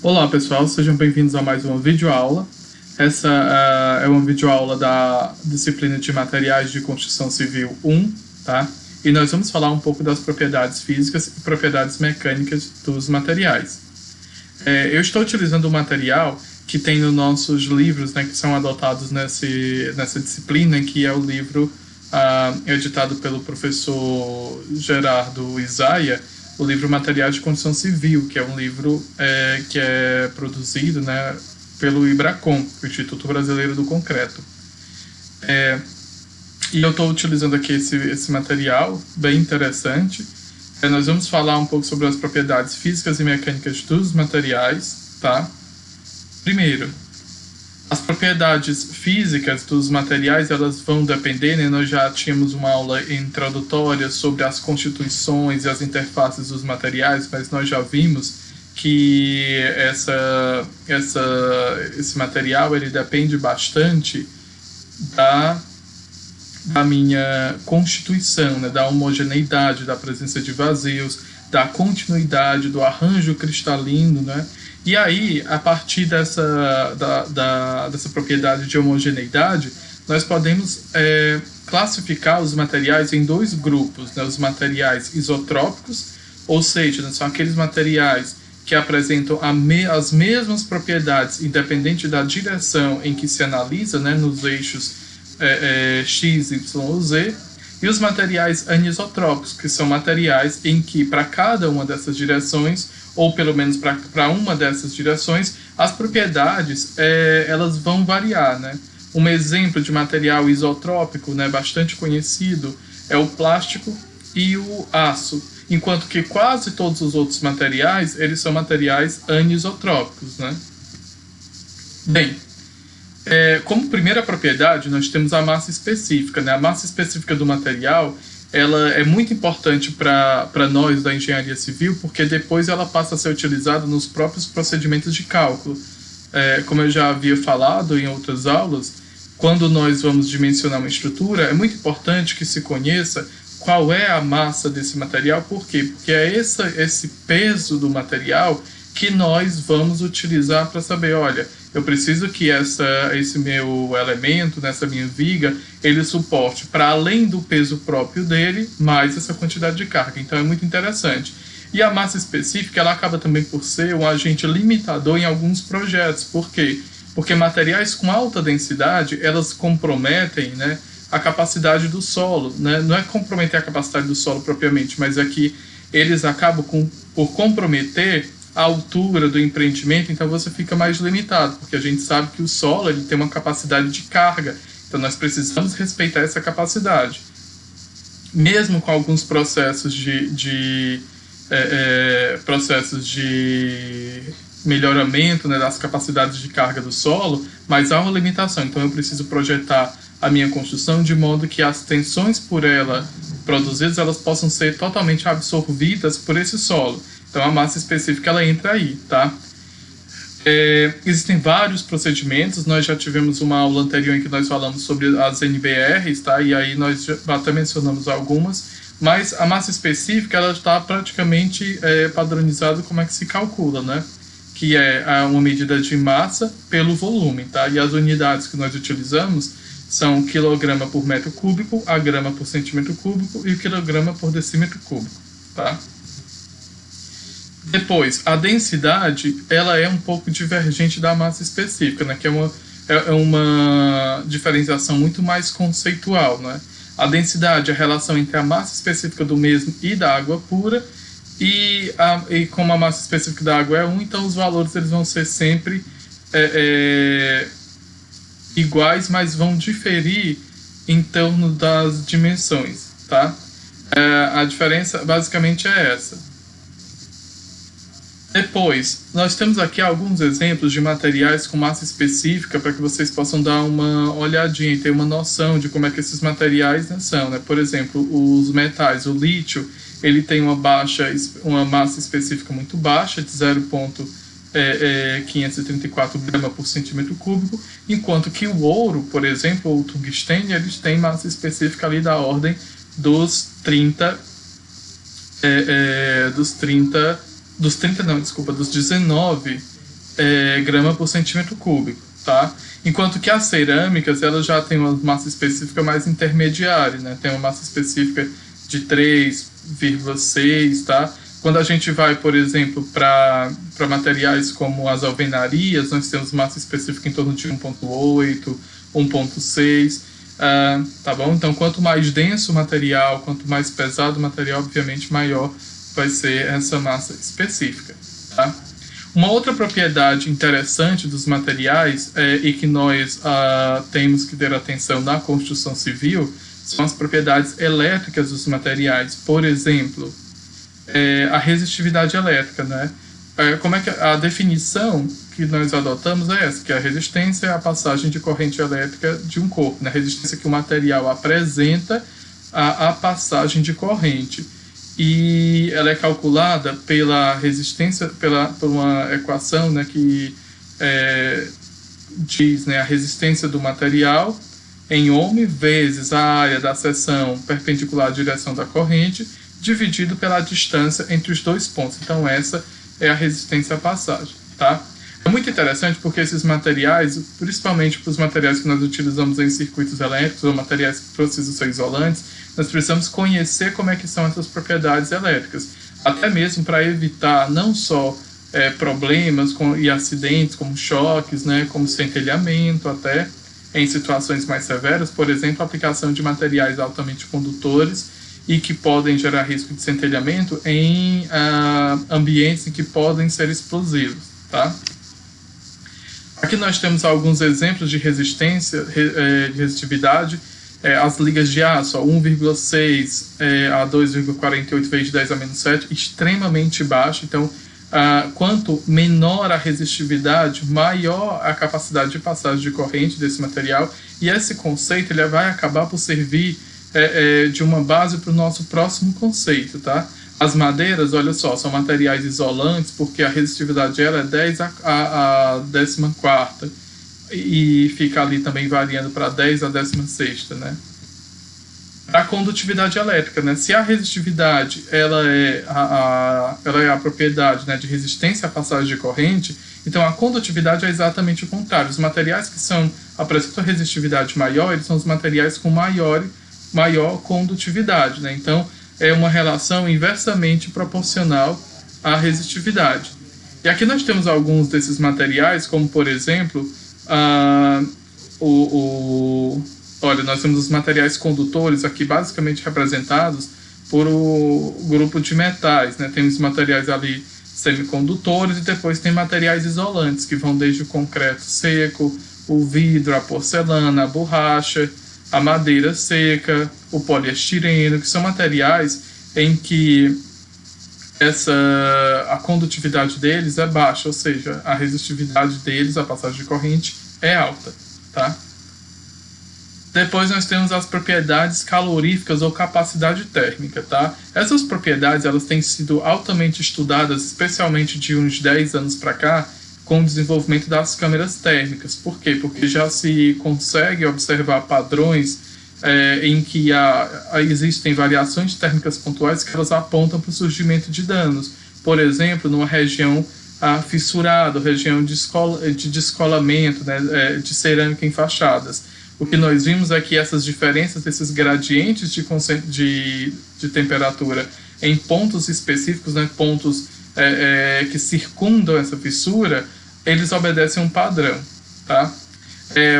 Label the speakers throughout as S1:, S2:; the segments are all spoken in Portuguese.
S1: Olá pessoal, sejam bem-vindos a mais uma videoaula. Essa é uma videoaula da disciplina de Materiais de Construção Civil 1, tá? E nós vamos falar um pouco das propriedades físicas e propriedades mecânicas dos materiais. Eu estou utilizando um material que tem nos nossos livros, né, que são adotados nessa disciplina, que é o livro editado pelo professor Gerardo Isaia, o livro Materiais de Construção Civil, que é um livro que é produzido, né, pelo IBRACON, o Instituto Brasileiro do Concreto. E eu estou utilizando aqui esse material, bem interessante. Nós vamos falar um pouco sobre as propriedades físicas e mecânicas dos materiais, tá? Primeiro, as propriedades físicas dos materiais, elas vão depender, né? Nós já tínhamos uma aula introdutória sobre as constituições e as interfaces dos materiais, mas nós já vimos que esse material, ele depende bastante da minha constituição, né? Da homogeneidade, da presença de vazios, da continuidade, do arranjo cristalino, né? E aí, a partir dessa propriedade de homogeneidade, nós podemos classificar os materiais em dois grupos, né? Os materiais isotrópicos, ou seja, né, são aqueles materiais que apresentam as mesmas propriedades, independente da direção em que se analisa, né? Nos eixos X, Y ou Z, e os materiais anisotrópicos, que são materiais em que, para cada uma dessas direções, ou pelo menos para uma dessas direções, as propriedades elas vão variar, né? Um exemplo de material isotrópico, né, bastante conhecido, é o plástico e o aço, enquanto que quase todos os outros materiais, eles são materiais anisotrópicos, né? Bem, como primeira propriedade, nós temos a massa específica, né? A massa específica do material, ela é muito importante para nós da engenharia civil, porque depois ela passa a ser utilizada nos próprios procedimentos de cálculo. Como eu já havia falado em outras aulas, quando nós vamos dimensionar uma estrutura, é muito importante que se conheça qual é a massa desse material. Por quê? Porque é esse peso do material que nós vamos utilizar para saber, olha, eu preciso que esse meu elemento, nessa minha viga, ele suporte, para além do peso próprio dele, mais essa quantidade de carga. Então é muito interessante. E a massa específica, ela acaba também por ser um agente limitador em alguns projetos. Por quê? Porque materiais com alta densidade, elas comprometem, né, a capacidade do solo, né? Não é comprometer a capacidade do solo propriamente, mas é que eles acabam por comprometer a altura do empreendimento, então você fica mais limitado, porque a gente sabe que o solo, ele tem uma capacidade de carga, então nós precisamos respeitar essa capacidade. Mesmo com alguns processos de melhoramento, né, das capacidades de carga do solo, mas há uma limitação, então eu preciso projetar a minha construção de modo que as tensões por ela produzidas, elas possam ser totalmente absorvidas por esse solo. Então a massa específica, ela entra aí, tá? Existem vários procedimentos, nós já tivemos uma aula anterior em que nós falamos sobre as NBRs, tá? E aí nós já até mencionamos algumas, mas a massa específica, ela está praticamente padronizada como é que se calcula, né? Que é uma medida de massa pelo volume, tá? E as unidades que nós utilizamos são quilograma por metro cúbico, a grama por centímetro cúbico e o quilograma por decímetro cúbico, tá? Depois, a densidade, ela é um pouco divergente da massa específica, né? Que é uma diferenciação muito mais conceitual, né? A densidade é a relação entre a massa específica do mesmo e da água pura, e como a massa específica da água é 1, então os valores eles vão ser sempre iguais, mas vão diferir em torno das dimensões, tá? A diferença basicamente é essa. Depois, nós temos aqui alguns exemplos de materiais com massa específica para que vocês possam dar uma olhadinha e ter uma noção de como é que esses materiais, né, são, né? Por exemplo, os metais, o lítio, ele tem uma massa específica muito baixa, de 0,534 gramas por centímetro cúbico, enquanto que o ouro, por exemplo, ou o tungstênio, eles têm massa específica ali da ordem dos 19 grama por centímetro cúbico, tá? Enquanto que as cerâmicas, elas já têm uma massa específica mais intermediária, né? Tem uma massa específica de 3,6, tá? Quando a gente vai, por exemplo, para materiais como as alvenarias, nós temos massa específica em torno de 1,8, 1,6, tá bom? Então, quanto mais denso o material, quanto mais pesado o material, obviamente, maior vai ser essa massa específica, tá? Uma outra propriedade interessante dos materiais e que nós temos que ter atenção na construção civil são as propriedades elétricas dos materiais. Por exemplo, a resistividade elétrica, né? Como é que a definição que nós adotamos é essa, que a resistência é a passagem de corrente elétrica de um corpo, né? A resistência que o material apresenta à passagem de corrente. E ela é calculada pela resistência, por uma equação, né, que diz, né, a resistência do material em ohm vezes a área da seção perpendicular à direção da corrente, dividido pela distância entre os dois pontos. Então, essa é a resistência à passagem, tá? É muito interessante porque esses materiais, principalmente para os materiais que nós utilizamos em circuitos elétricos ou materiais que precisam ser isolantes, nós precisamos conhecer como é que são essas propriedades elétricas, até mesmo para evitar não só problemas e acidentes como choques, né, como centelhamento, até em situações mais severas, por exemplo, a aplicação de materiais altamente condutores e que podem gerar risco de centelhamento em ambientes em que podem ser explosivos, tá? Aqui nós temos alguns exemplos de resistência, de resistividade. As ligas de aço, 1,6 a 2,48 vezes 10 a menos 7, extremamente baixo. Então, quanto menor a resistividade, maior a capacidade de passagem de corrente desse material. E esse conceito ele vai acabar por servir de uma base para o nosso próximo conceito, tá? As madeiras, olha só, são materiais isolantes porque a resistividade dela é 10 a 14ª e fica ali também variando para 10 a 16ª, né? A condutividade elétrica, né? Se a resistividade ela é a propriedade, né, de resistência à passagem de corrente, então a condutividade é exatamente o contrário. Os materiais que apresentam resistividade maior, eles são os materiais com maior condutividade, né? Então é uma relação inversamente proporcional à resistividade. E aqui nós temos alguns desses materiais, como por exemplo, olha, nós temos os materiais condutores aqui basicamente representados por o grupo de metais, né? Temos materiais ali semicondutores e depois tem materiais isolantes, que vão desde o concreto seco, o vidro, a porcelana, a borracha, a madeira seca, o poliestireno, que são materiais em que a condutividade deles é baixa, ou seja, a resistividade deles, a passagem de corrente, é alta, tá? Depois nós temos as propriedades caloríficas ou capacidade térmica, tá? Essas propriedades elas têm sido altamente estudadas, especialmente de uns 10 anos para cá, com o desenvolvimento das câmeras térmicas. Por quê? Porque já se consegue observar padrões em que existem variações térmicas pontuais que elas apontam para o surgimento de danos. Por exemplo, numa região fissurada, região de descolamento, né, de cerâmica em fachadas. O que nós vimos é que essas diferenças, esses gradientes de temperatura em pontos específicos, né, pontos que circundam essa fissura, eles obedecem a um padrão, tá?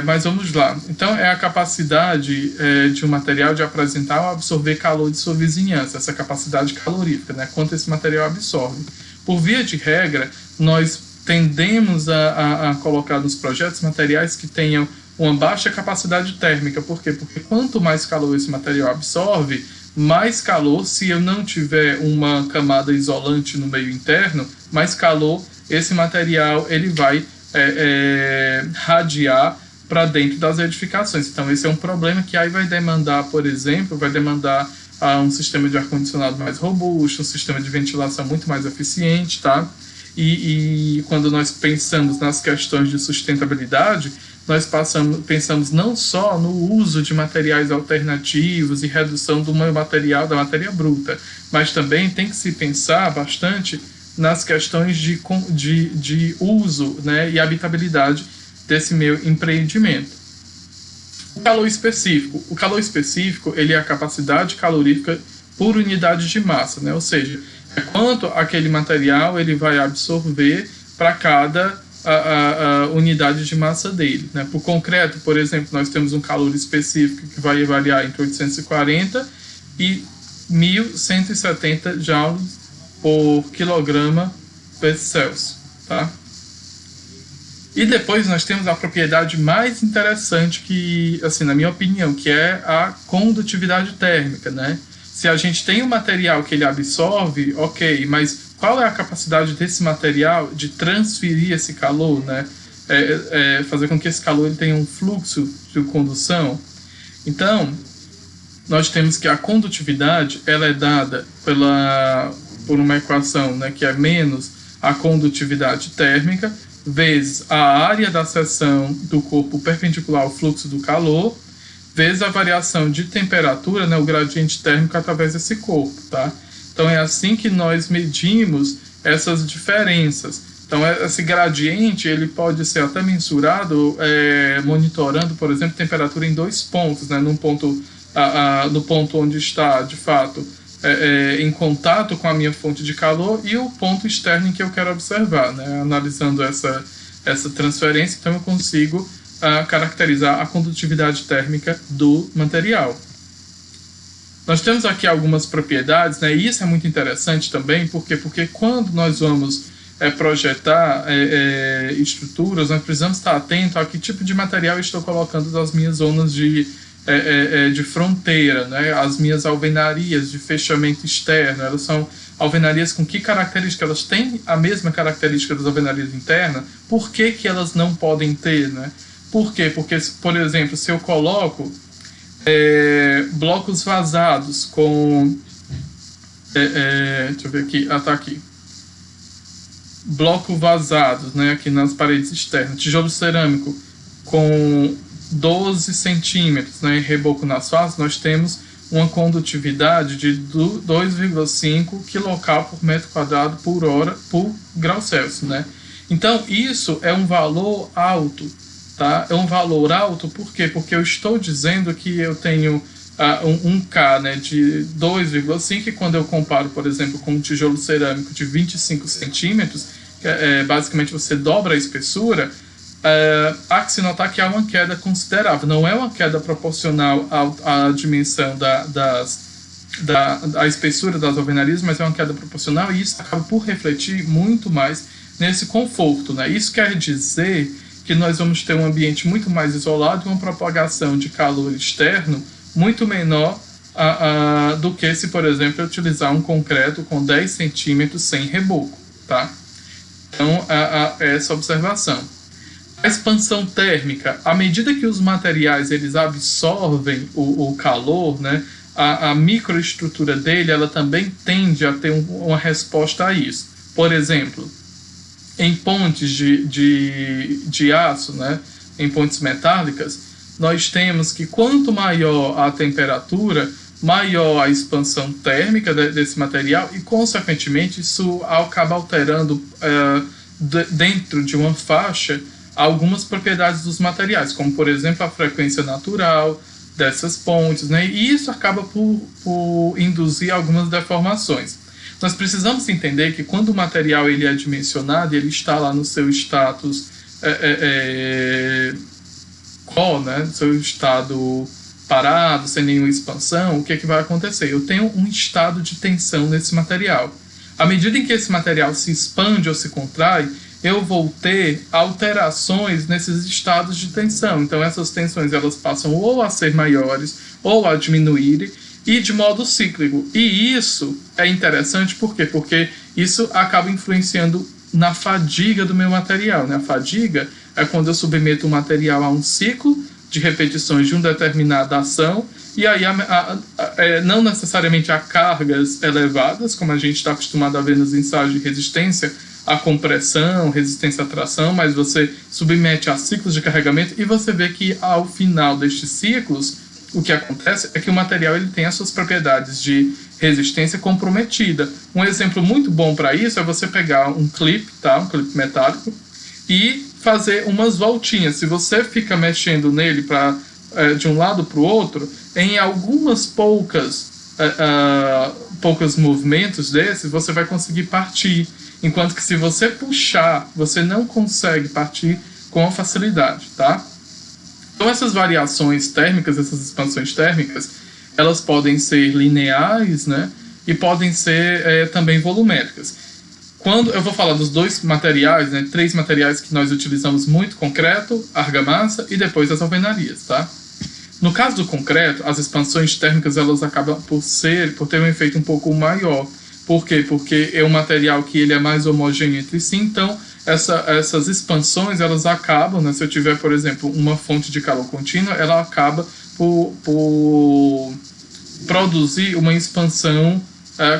S1: Mas vamos lá. Então, é a capacidade de um material de apresentar ou absorver calor de sua vizinhança, essa capacidade calorífica, né? Quanto esse material absorve. Por via de regra, nós tendemos a colocar nos projetos materiais que tenham uma baixa capacidade térmica. Por quê? Porque quanto mais calor esse material absorve, mais calor, se eu não tiver uma camada isolante no meio interno, mais calor esse material ele vai radiar para dentro das edificações. Então esse é um problema que aí vai demandar, por exemplo, um sistema de ar-condicionado mais robusto, um sistema de ventilação muito mais eficiente, tá? E quando nós pensamos nas questões de sustentabilidade, nós pensamos não só no uso de materiais alternativos e redução da matéria bruta, mas também tem que se pensar bastante nas questões de uso, né, e habitabilidade desse meu empreendimento. O calor específico ele é a capacidade calorífica por unidade de massa, né, ou seja, é quanto aquele material ele vai absorver para cada a unidade de massa dele, né. Por concreto, por exemplo, nós temos um calor específico que vai variar entre 840 e 1.170 joules por quilograma per Celsius, tá? E depois nós temos a propriedade mais interessante que, assim, na minha opinião, que é a condutividade térmica, né? Se a gente tem um material que ele absorve, ok, mas qual é a capacidade desse material de transferir esse calor, né? Fazer com que esse calor ele tenha um fluxo de condução. Então, nós temos que a condutividade ela é dada por uma equação, né, que é menos a condutividade térmica vezes a área da seção do corpo perpendicular ao fluxo do calor vezes a variação de temperatura, né, o gradiente térmico através desse corpo, tá? Então é assim que nós medimos essas diferenças. Então esse gradiente ele pode ser até mensurado monitorando, por exemplo, temperatura em 2 pontos, né, no ponto onde está, de fato, em contato com a minha fonte de calor e o ponto externo em que eu quero observar, né? Analisando essa transferência, então eu consigo caracterizar a condutividade térmica do material. Nós temos aqui algumas propriedades, né? E isso é muito interessante também, porque quando nós vamos projetar estruturas, nós precisamos estar atento a que tipo de material eu estou colocando nas minhas zonas de fronteira, né? As minhas alvenarias de fechamento externo, elas são alvenarias com que característica? Elas têm a mesma característica das alvenarias internas? Por que elas não podem ter, né? Por quê? Porque, por exemplo, se eu coloco blocos vazados com... deixa eu ver aqui. Tá aqui. Bloco vazados, né? Aqui nas paredes externas. Tijolo cerâmico com 12 centímetros, né, em reboco nas faces, nós temos uma condutividade de 2,5 kcal por metro quadrado por hora por grau Celsius, né? Então isso é um valor alto, tá? É um valor alto por quê? Porque eu estou dizendo que eu tenho um K, né, de 2,5 e quando eu comparo, por exemplo, com um tijolo cerâmico de 25 centímetros, basicamente você dobra a espessura. Há que se notar que há uma queda considerável. Não é uma queda proporcional à dimensão da espessura das alvenarias, mas é uma queda proporcional e isso acaba por refletir muito mais nesse conforto, né? Isso quer dizer que nós vamos ter um ambiente muito mais isolado e uma propagação de calor externo muito menor do que se, por exemplo, eu utilizar um concreto com 10 centímetros sem reboco, tá? Então, essa observação. A expansão térmica, à medida que os materiais eles absorvem o calor, né, a microestrutura dele ela também tende a ter uma resposta a isso. Por exemplo, em pontes de aço, né, em pontes metálicas, nós temos que quanto maior a temperatura, maior a expansão térmica desse material e, consequentemente, isso acaba alterando dentro de uma faixa algumas propriedades dos materiais, como, por exemplo, a frequência natural dessas pontes, né? E isso acaba por induzir algumas deformações. Nós precisamos entender que quando o material ele é dimensionado, ele está lá no seu status quo, né? Seu estado parado, sem nenhuma expansão, o que vai acontecer? Eu tenho um estado de tensão nesse material. À medida em que esse material se expande ou se contrai, eu vou ter alterações nesses estados de tensão. Então essas tensões elas passam ou a ser maiores ou a diminuírem e de modo cíclico. E isso é interessante por quê? Porque isso acaba influenciando na fadiga do meu material, né? A fadiga é quando eu submeto o material a um ciclo de repetições de uma determinada ação e aí não necessariamente a cargas elevadas, como a gente está acostumado a ver nos ensaios de resistência, a compressão, resistência à tração, mas você submete a ciclos de carregamento e você vê que ao final destes ciclos o que acontece é que o material ele tem as suas propriedades de resistência comprometida. Um exemplo muito bom para isso é você pegar um clipe, tá? Um clipe metálico, e fazer umas voltinhas. Se você fica mexendo nele de um lado para o outro, em algumas poucos movimentos desses, você vai conseguir partir. Enquanto que se você puxar, você não consegue partir com facilidade, tá? Então essas variações térmicas, essas expansões térmicas, elas podem ser lineares, né? E podem ser também volumétricas. Quando eu vou falar dos dois materiais, né? 3 materiais que nós utilizamos muito: concreto, argamassa e depois as alvenarias, tá? No caso do concreto, as expansões térmicas elas acabam por ter um efeito um pouco maior. Por quê? Porque é um material que ele é mais homogêneo entre si, então essas expansões elas acabam, né? Se eu tiver, por exemplo, uma fonte de calor contínua, ela acaba por produzir uma expansão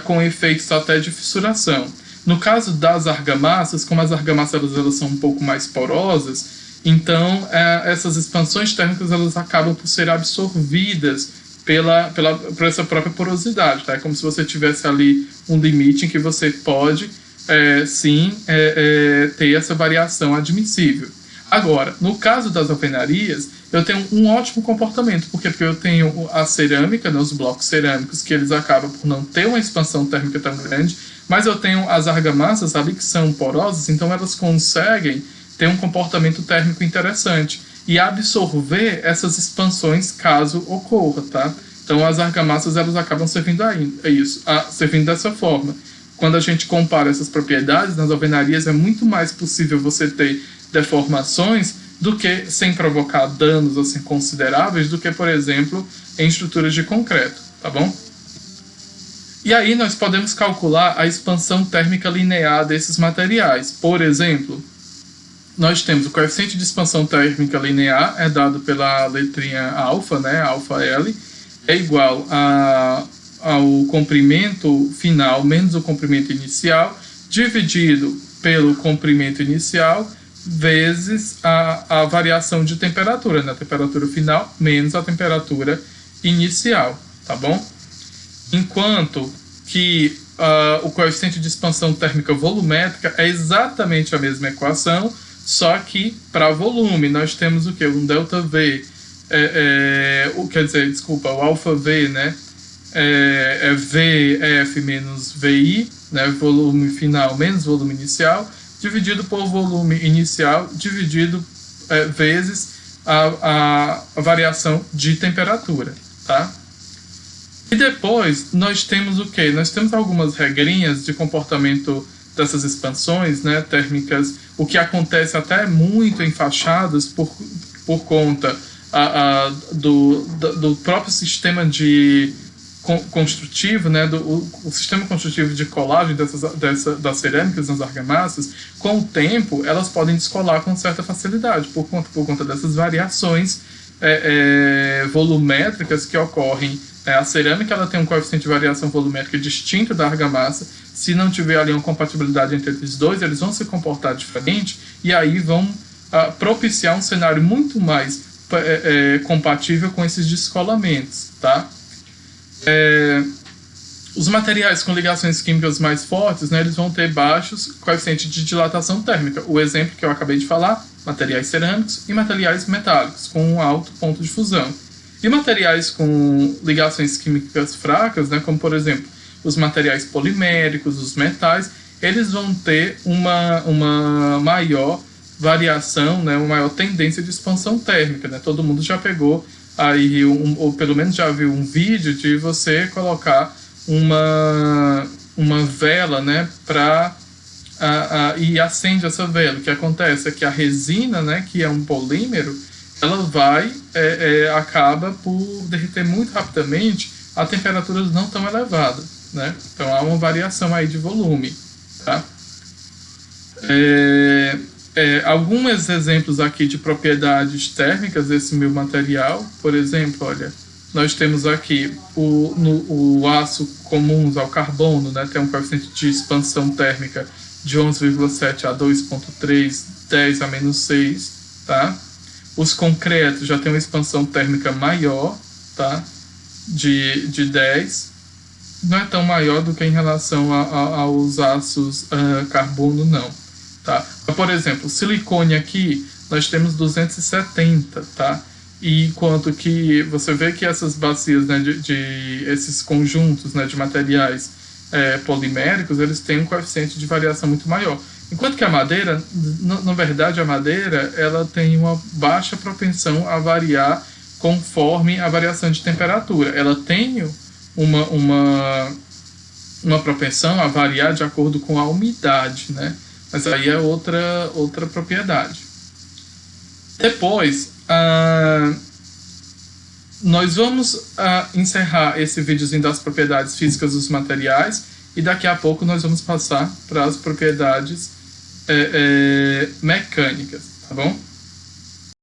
S1: com efeitos até de fissuração. No caso das argamassas, como as argamassas elas são um pouco mais porosas, então essas expansões térmicas elas acabam por ser absorvidas por essa própria porosidade, tá? É como se você tivesse ali um limite em que você pode ter essa variação admissível. Agora, no caso das alvenarias, eu tenho um ótimo comportamento. Por quê? Porque eu tenho a cerâmica, né, os blocos cerâmicos, que eles acabam por não ter uma expansão térmica tão grande, mas eu tenho as argamassas, sabe, que são porosas, então elas conseguem ter um comportamento térmico interessante e absorver essas expansões caso ocorra, tá? Então as argamassas elas acabam servindo servindo dessa forma. Quando a gente compara essas propriedades, nas alvenarias é muito mais possível você ter deformações do que sem provocar danos assim consideráveis do que, por exemplo, em estruturas de concreto, tá bom? E aí nós podemos calcular a expansão térmica linear desses materiais. Por exemplo, nós temos o coeficiente de expansão térmica linear, é dado pela letrinha alfa, né, alfa L, é igual ao comprimento final menos o comprimento inicial, dividido pelo comprimento inicial, vezes a variação de temperatura, né, a temperatura final menos a temperatura inicial, tá bom? Enquanto que o coeficiente de expansão térmica volumétrica é exatamente a mesma equação, só que para volume nós temos o quê? Um ΔV, o alfa V, né? É VF menos VI, né? Volume final menos volume inicial, dividido por volume inicial, dividido vezes a variação de temperatura, tá? E depois nós temos o quê? Nós temos algumas regrinhas de comportamento dessas expansões, né, térmicas, o que acontece até muito em fachadas por conta do próprio sistema construtivo, né, o sistema construtivo de colagem das cerâmicas nas argamassas. Com o tempo, elas podem descolar com certa facilidade, por conta dessas variações volumétricas que ocorrem. A cerâmica ela tem um coeficiente de variação volumétrica distinto da argamassa. Se não tiver ali uma compatibilidade entre esses dois, eles vão se comportar diferente e aí vão propiciar um cenário muito mais compatível com esses descolamentos, tá? Os materiais com ligações químicas mais fortes, né, eles vão ter baixos coeficientes de dilatação térmica. O exemplo que eu acabei de falar, materiais cerâmicos e materiais metálicos com um alto ponto de fusão. E materiais com ligações químicas fracas, né, como por exemplo os materiais poliméricos, os metais, eles vão ter uma maior variação, né, uma maior tendência de expansão térmica, né? Todo mundo já pegou aí, ou pelo menos já viu um vídeo de você colocar uma vela, né, e acende essa vela. O que acontece é que a resina, né, que é um polímero, ela acaba por derreter muito rapidamente a temperaturas não tão elevadas, né? Então há uma variação aí de volume, tá? Alguns exemplos aqui de propriedades térmicas desse meu material. Por exemplo, olha, nós temos aqui o aço comum ao carbono, né? Tem um coeficiente de expansão térmica de 11,7 a 2,3, 10 a -6, tá? Os concretos já têm uma expansão térmica maior, tá? De 10, não é tão maior do que em relação aos ácidos carbono, não. Tá? Por exemplo, silicone aqui, nós temos 270, tá? E enquanto que você vê que essas bacias, né, esses conjuntos, né, de materiais poliméricos, eles têm um coeficiente de variação muito maior. Enquanto que a madeira, na verdade, a madeira ela tem uma baixa propensão a variar conforme a variação de temperatura. Ela tem uma propensão a variar de acordo com a umidade, né? Mas aí é outra propriedade. Depois, nós vamos encerrar esse videozinho das propriedades físicas dos materiais e daqui a pouco nós vamos passar para as propriedades mecânicas, tá bom?